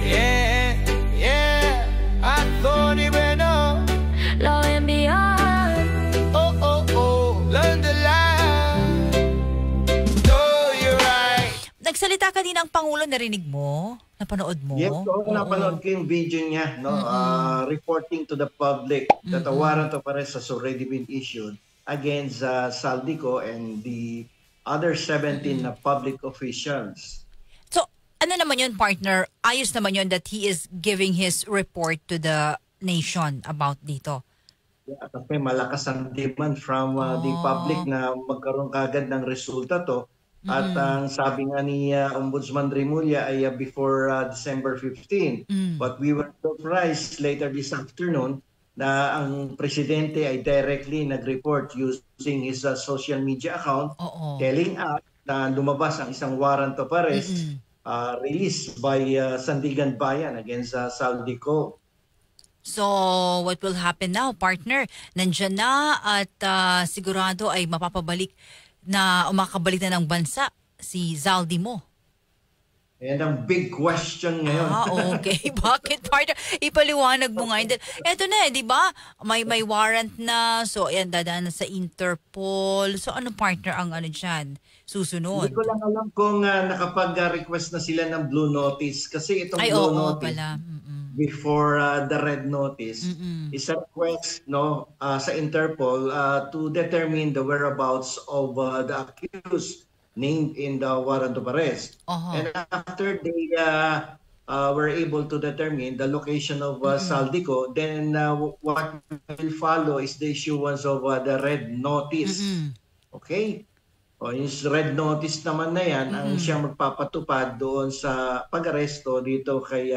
Yeah, yeah, I thought it went up. Love and beyond. Oh, oh, oh, learn the line. No, you're right. Nagsalita kanina ang Pangulo, narinig mo? Napanood mo? Yes, napanood ko yung video niya, no? Reporting to the public that a warrant of arrest has already been issued against Saldico and the other 17 public officials. So, ano naman yun, partner? Ayos naman yun that he is giving his report to the nation about dito. Yeah, kasi malakas ang demand from the public na magkaroon kagad ng resulta to. At ang sabi nga ni Ombudsman Remulla ay before December 15. But we were surprised later this afternoon na ang presidente ay directly nag-report using his social media account telling us na lumabas ang isang warrant of arrest released by Sandigan Bayan against Saldico. So, what will happen now, partner? Nandyan na at sigurado ay mapapabalik na umakabalik na ng bansa si Zaldi mo. Yan ang big question ngayon. Okay. Bakit, partner? Ipaliwanag mo nga. Eto na, di ba? May warrant na. So, ayan, dadaan na sa Interpol. So, ano, partner, ang ano dyan? Susunod. Hindi ko lang alam kung nakapag-request na sila ng blue notice. Kasi itong blue notice, pala. before the red notice, is a request sa Interpol to determine the whereabouts of the accused named in the warrant of arrest. And after they were able to determine the location of Saldico, then what will follow is the issuance of the red notice. Okay? O, yung red notice naman na yan, ang siya magpapatupad doon sa pag-aresto dito kay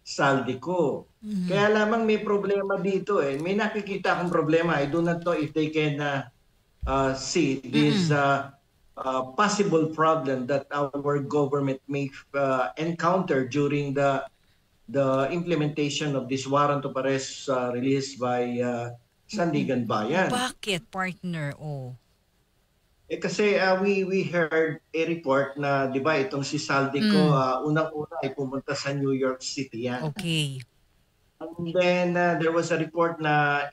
Saldico. Kaya lamang may problema dito eh. May nakikita akong problema. I do not know if they can see this possible problem that our government may encounter during the implementation of this warrant of arrest released by Sandigan Bayan. Bakit, partner? Kasi we heard a report na, di ba, itong si Saldico, unang-una ay pumunta sa New York City yan. Okay. And then there was a report na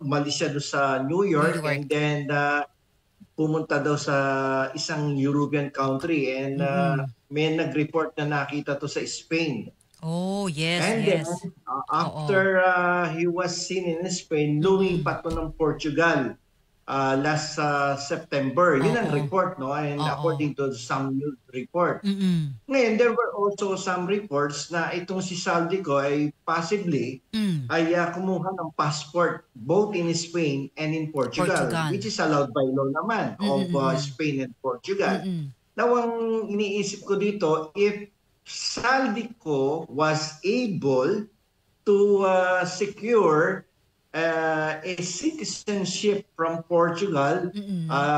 umalis siya doon sa New York. And then pumunta daw sa isang European country and may nag-report na nakita to sa Spain. Oh, yes, and yes. Then, after he was seen in Spain, lumipat to ng Portugal last September. Yun ang report, no? And according to some news report. Ngayon, there were also some reports na itong si Saldico ay possibly ay kumuha ng passport both in Spain and in Portugal. Which is allowed by law naman of Spain and Portugal. Now, ang iniisip ko dito, if Saldico was able to secure a citizenship from Portugal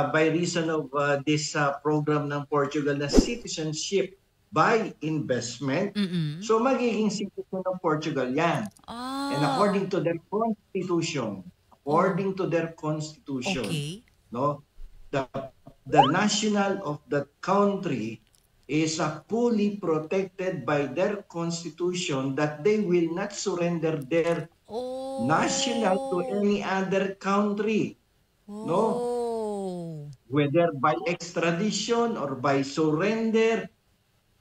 by reason of this program ng Portugal na citizenship by investment. So magiging citizen ng Portugal yan. And according to their constitution, no, the national of that country is fully protected by their constitution that they will not surrender their national to any other country. No? Whether by extradition or by surrender,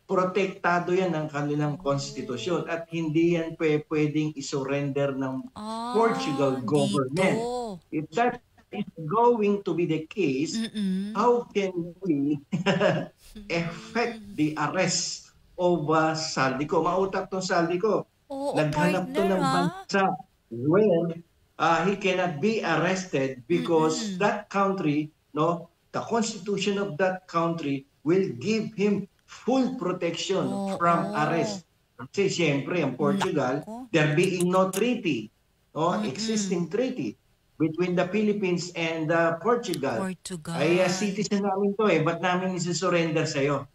protektado yan ng kanilang konstitusyon at hindi yan pwedeng isurrender ng Portugal government. If that is going to be the case, how can we effect the arrest of Saldico? Mautak tong Saldico. Naghanap to ng bansa where he cannot be arrested because that country, no, the constitution of that country will give him full protection from arrest. Kasi siyempre, ang Portugal, there being no treaty, no, existing treaty between the Philippines and Portugal. Ay citizen namin to ba't namin isi-surrender sa'yo?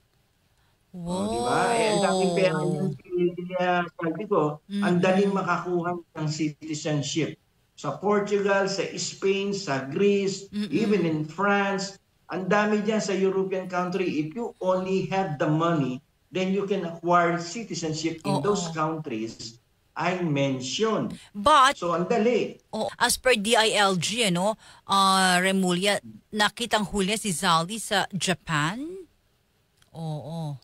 Diba? Ang daming pera yung sabi ko, ang daling makakuha ng citizenship. Sa Portugal, sa Spain, sa Greece, even in France, ang dami dyan sa European country. If you only have the money, then you can acquire citizenship in those countries I mentioned. But, So, ang dali. as per DILG, Remulla, nakitang huli si Zaldi sa Japan? Oo.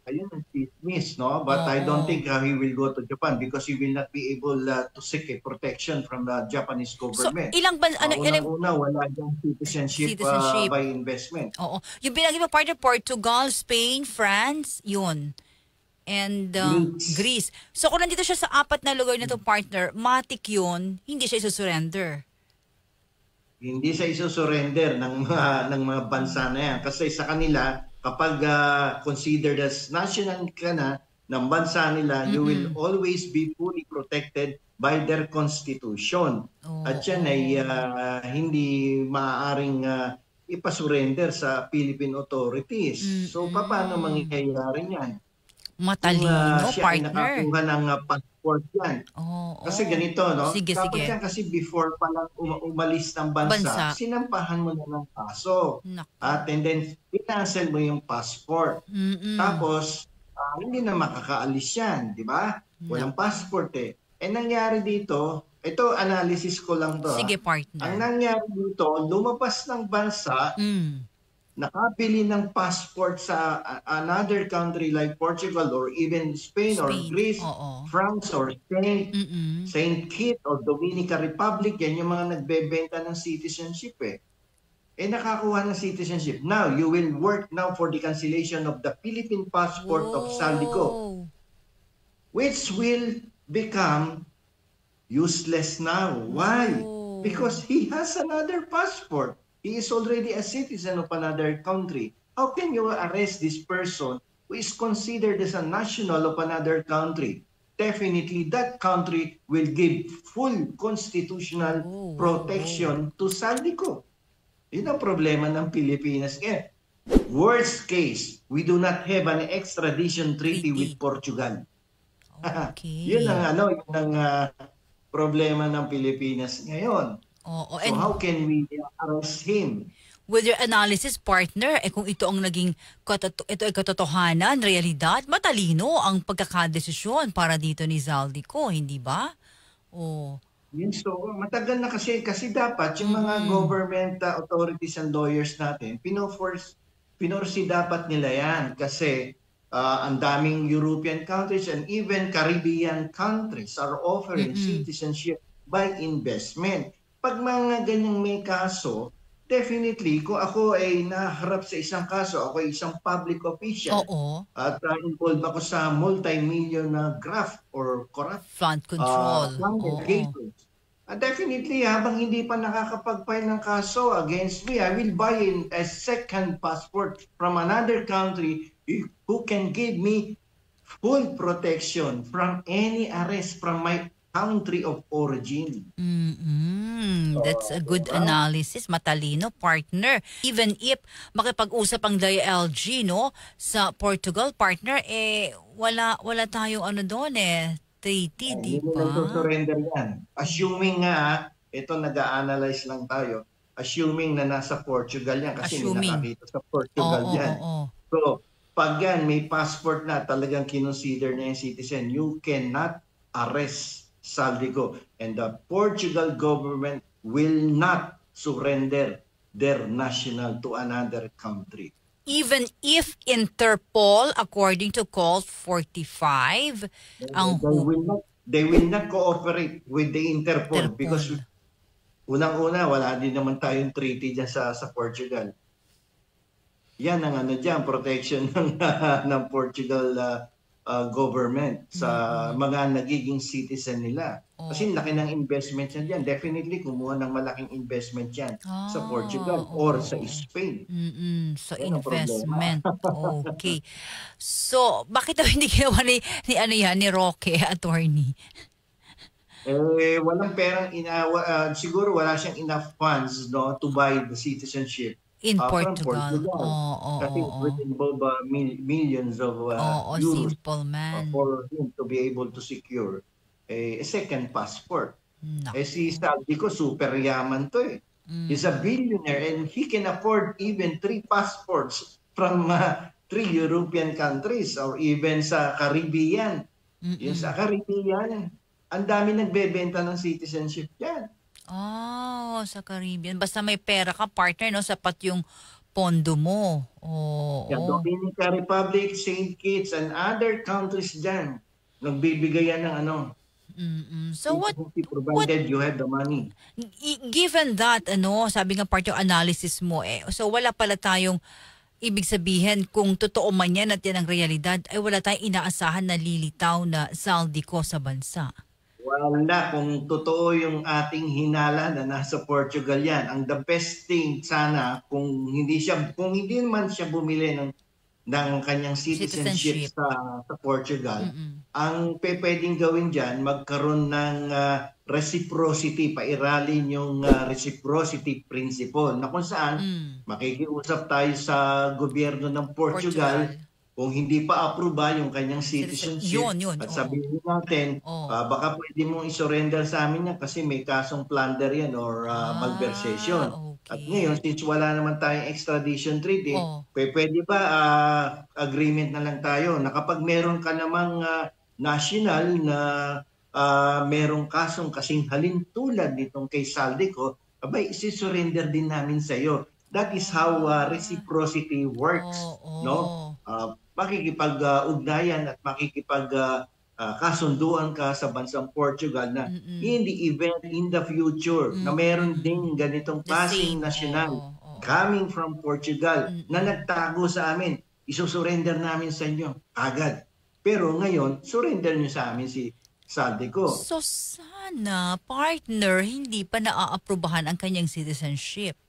Ayun ang dismiss, no? But I don't think he will go to Japan because he will not be able to seek a protection from the Japanese government. So, ilang Unang-una, wala yung citizenship by investment. Oo. Yung binagay mo, partner, Portugal, Spain, France, yun. And Greece. So, kung nandito siya sa 4 na lugar na to, partner, matik yun, hindi siya isusurrender. Hindi siya isusurrender ng mga bansa na yan. Kasi sa kanila, kapag considered as national ka na ng bansa nila, you will always be fully protected by their constitution. At yan ay hindi maaaring ipasurrender sa Philippine authorities. So, paano mangyayari yan? Matalino, siya partner. Ay nakakuha ng passport yan. Kasi ganito, no? Sige. Yan kasi before pa lang umalis ng bansa, sinampahan mo na ng kaso. At and then, i-cancel mo yung passport. Tapos, hindi na makakaalis yan, di ba? Walang passport eh. Nangyari dito, ito analysis ko lang to. Sige, partner. Ang nangyari dito, lumabas ng bansa, nakabili ng passport sa another country like Portugal or even Spain or Greece, France or Saint Kitts or Dominica Republic, yan yung mga nagbebenta ng citizenship eh. Nakakuha ng citizenship. Now, you will work now for the cancellation of the Philippine passport of Saldico, which will become useless now. Why? Because he has another passport. He is already a citizen of another country. How can you arrest this person who is considered as a national of another country? Definitely, that country will give full constitutional protection to Saldico. Yun ang problema ng Pilipinas. Worst case, we do not have an extradition treaty with Portugal. Yun ang problema ng Pilipinas ngayon. So how can we arrest him? With your analysis, partner, kung ito ang naging ito ay katotohanan, realidad, matalino ang pagkakadesisyon para dito ni Zaldico, hindi ba? Yes, so matagal na kasi dapat yung mga government authorities and lawyers natin, pinorsi dapat nila yan kasi ang daming European countries and even Caribbean countries are offering citizenship by investment. Pag mga ganyang may kaso, definitely, kung ako ay naharap sa isang kaso, ako ay isang public official, at involved ako sa multi-million na graft or corrupt fund control. Definitely, habang hindi pa nakakapag-file ng kaso against me, I will buy a second passport from another country who can give me full protection from any arrest from my country of origin. That's a good analysis. Matalino, partner. Even if makipag-usap ang DILG, no, sa Portugal, partner, wala tayong doon treaty, di ba? Hindi surrender yan. Assuming nga, ito nag-a-analyze lang tayo, assuming na nasa Portugal yan, kasi hindi nakakita sa Portugal yan. So, pag yan, may passport na, talagang kinonsider niya yung citizen, you cannot arrest Saldico, and the Portugal government will not surrender their national to another country. Even if Interpol, according to Clause 45, they will not cooperate with the Interpol because unang-una, wala din naman tayong treaty dyan sa Portugal. Yan ang dyan, protection ng Portugal government sa mga nagiging citizen nila. Kasi laki ng investment yan dyan. Definitely, kumuha ng malaking investment yan sa Portugal or sa Spain. So, investment. Okay. So, bakit hindi ginawa ni Roque, attorney? Walang perang siguro wala siyang enough funds, no, to buy the citizenship in Portugal. Kasi it would involve millions of euros simple man. For him to be able to secure a second passport. Si Saldico, super yaman to He's a billionaire and he can afford even 3 passports from three European countries or even sa Caribbean. Yung sa Caribbean, ang dami nagbebenta ng citizenship dyan. Oh, sa Caribbean. Basta may pera ka, partner, no? Sapat yung pondo mo. Oo. Dominican Republic, St. Kitts, and other countries dyan. Nagbibigay yan ng ano. So provided you have the money. Given that, sabi nga part yung analysis mo, so wala pala tayong ibig sabihin kung totoo man yan at yan ang realidad, ay wala tayong inaasahan na lilitaw na saldiko sa bansa. Wala, kung totoo yung ating hinala na nasa Portugal yan, ang the best thing sana kung hindi man siya bumili ng kanyang citizenship sa Portugal, ang pwedeng gawin dyan, magkaroon ng reciprocity, pairalin yung reciprocity principle na kung saan makikiusap tayo sa gobyerno ng Portugal. Kung hindi pa aproba yung kanyang citizenship, at sabihin natin, baka pwede mong isurrender sa amin yan kasi may kasong plunder yan or malversation. Okay. At ngayon, since wala naman tayong extradition treaty, pwede ba agreement na lang tayo na kapag meron ka namang national na merong kasong kasing halintulad nitong kay Saldico, abay, isi-surrender din namin sa iyo. That is how reciprocity works, no? Makikipag-ugnayan at makikipag-kasunduan ka sa bansang Portugal na in the event in the future na meron ding ganitong klaseng national coming from Portugal na nagtago sa amin, isusurrender namin sa inyo agad. Pero ngayon, surrender nyo sa amin si Saldico. So sana, partner, hindi pa naaaprubahan ang kanyang citizenship.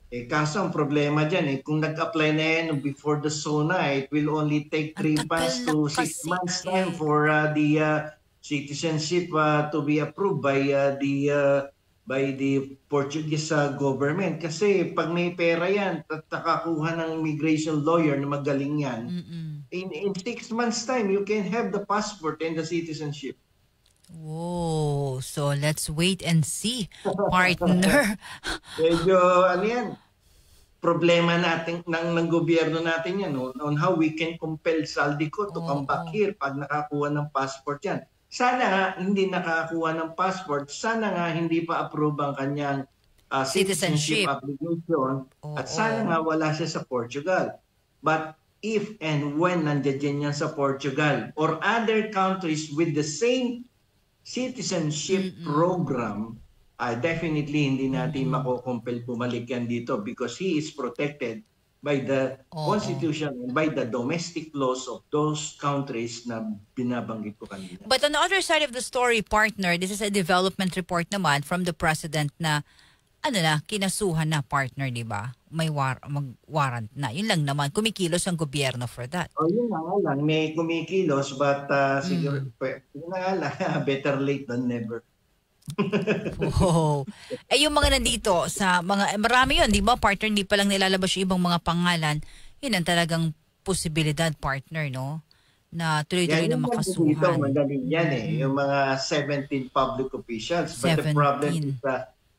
Kaso ang problema dyan, kung nag-apply na yan before the SONA, it will only take 3 months to 6 months time for the citizenship to be approved by the Portuguese government. Kasi pag may pera yan, at nakakuha ng immigration lawyer na magaling yan, in 6 months time, you can have the passport and the citizenship. Whoa, so let's wait and see, partner. Medyo, problema natin ng gobyerno natin yan, on how we can compel Saldico to come back here pag nakakuha ng passport yan. Sana nga hindi nakakuha ng passport, sana nga hindi pa approve ang kanyang citizenship application, at sana nga wala siya sa Portugal. But if and when nandiyan yan sa Portugal or other countries with the same citizenship program, definitely hindi natin makukumpel pumalik yan dito because he is protected by the constitution and by the domestic laws of those countries na binabanggit ko kanina. But on the other side of the story, partner, this is a development report naman from the president na kinasuhan na, partner, di ba? May warrant na. Yun lang naman, kumikilos ang gobyerno for that. Yun na nga lang, may kumikilos but siguro, yun na nga lang, better late than never. Wow. Yung mga nandito sa marami yun, di ba, partner, hindi pa lang nilalabas yung ibang mga pangalan, yun ang talagang posibilidad, partner, no? Na tuloy-tuloy na makasuhan. Dito, madali yan yung mga 17 public officials. But the problem is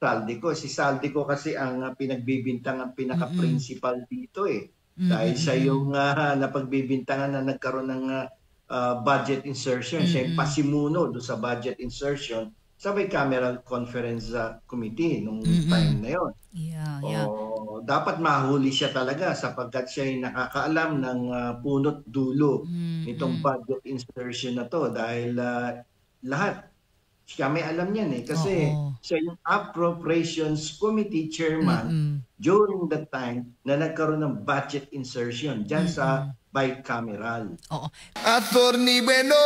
Saldico. Si Saldico kasi ang pinagbibintang, ang pinaka-principal dito Dahil siya yung napagbibintangan na nagkaroon ng budget insertion. Siya yung pasimuno doon sa budget insertion sa bicameral conference committee nung time na yun. Dapat mahuli siya talaga sapagkat siya ay nakakaalam ng punot dulo nitong budget insertion na to dahil lahat siya may alam yan kasi siya yung Appropriations Committee Chairman during the time na nagkaroon ng budget insertion dyan sa bicameral. Attorney Bueno,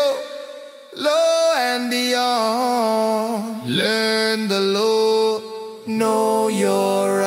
law and beyond, learn the law, know your